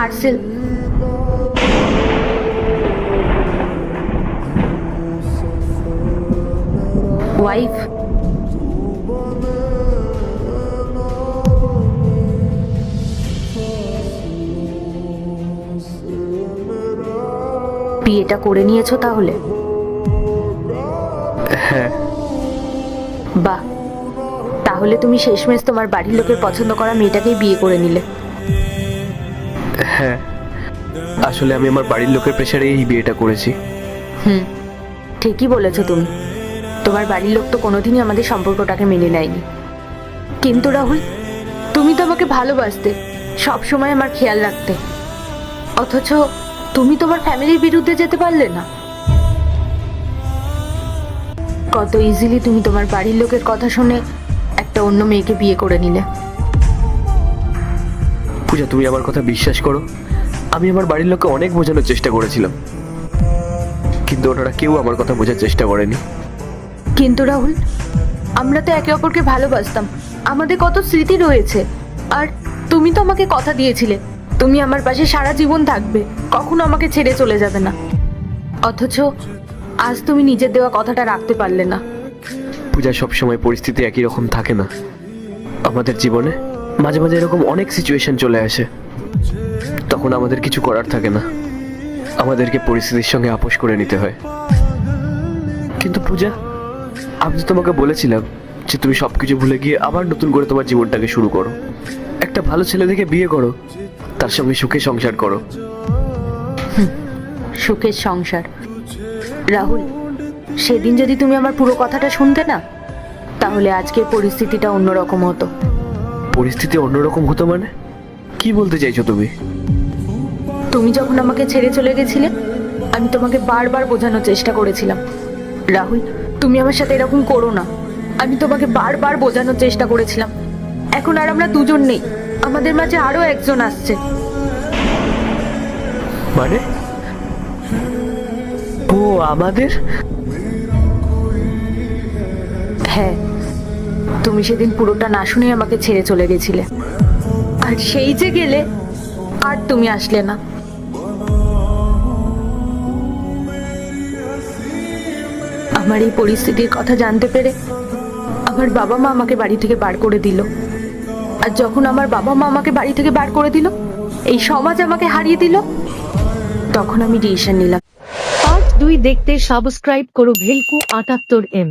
Parcel. Wife, বিয়েটা করে নিয়েছো তাহলে? হ্যাঁ। বাহ, তাহলে তুমি শেষমেশ তোমার বাড়ির লোকের পছন্দ করা মেয়েটাকেই বিয়ে করে নিলে। হ্যাঁ, আসলে আমি আমার বাড়ির লোকের প্রেশারে এই বিয়েটা করেছি। ঠিকই বলেছো তুমি। তোমার বাড়ির লোক তো কোনোদিনই আমাদের সম্পর্কটাকে মেনে নেয়নি। কিন্তু রাহুল, তুমি তো আমাকে ভালোবাসতে, সব সময় আমার খেয়াল রাখতে, অথচ তুমি তোমার ফ্যামিলির বিরুদ্ধে যেতে পারলে না। কত ইজিলি তুমি তোমার বাড়ির লোকের কথা শুনে একটা অন্য মেয়েকে বিয়ে করে নিলে। পূজা, তুমি আমার কথা বিশ্বাস করো, আমি আমার বাড়ির লোককে অনেক বোঝানোর চেষ্টা করেছিলাম, কিন্তু ওনারা কেউ আমার কথা বোঝার চেষ্টা করেনি। কিন্তু রাহুল, আমরা তো একে অপরকে ভালোবাসতাম, আমাদের কত স্মৃতি রয়েছে। আর তুমি তো আমাকে কথা দিয়েছিলে তুমি আমার পাশে সারা জীবন থাকবে, কখনো আমাকে ছেড়ে চলে যাবে না। অথচ আজ তুমি নিজের দেওয়া কথাটা রাখতে পারলে না। পূজা, সবসময় পরিস্থিতি একই রকম থাকে না। আমাদের জীবনে মাঝে মাঝে এরকম অনেক সিচুয়েশন চলে আসে, তখন আমাদের কিছু করার থাকে না, আমাদেরকে পরিস্থিতির সঙ্গে আপোষ করে নিতে হয়। কিন্তু পূজা, আমি তো তোমাকে বলেছিলাম যে তুমি সবকিছু ভুলে গিয়ে আবার নতুন করে তোমার জীবনটাকে শুরু করো, একটা ভালো ছেলে দেখে বিয়ে করো, তার সঙ্গে সুখে সংসার করো। সুখের সংসার? রাহুল, সেদিন যদি তুমি আমার পুরো কথাটা শুনতে না, তাহলে আজকের পরিস্থিতিটা অন্যরকম হতো। পরিস্থিতি অন্যরকম হতো মানে? কি বলতে চাইছো তুমি? তুমি যখন আমাকে ছেড়ে চলে গেছিলে, আমি তোমাকে বারবার বোঝানোর চেষ্টা করেছিলাম, রাহুল তুমি আমার সাথে এরকম করো না। আমি তোমাকে বারবার বোঝানোর চেষ্টা করেছিলাম। এখন আর আমরা দুজন নেই, আমাদের মাঝে আরো একজন আসছে। মানে? ও আমাদের? হ্যাঁ, তুমি সেদিন পুরোটা না শুনে আমাকে ছেড়ে চলে গেছিলে, আর সেই যে গেলে আর তুমি আসলে না। আমার এই পরিস্থিতির কথা জানতে পেরে আমার বাবা মা আমাকে বাড়ি থেকে বার করে দিল। আর যখন আমার বাবা মা আমাকে বাড়ি থেকে বার করে দিল, এই সমাজ আমাকে হারিয়ে দিল, তখন আমি ডিসিশন নিলাম। পার্ট 2 দেখতে সাবস্ক্রাইব করো ভেলকু 78M।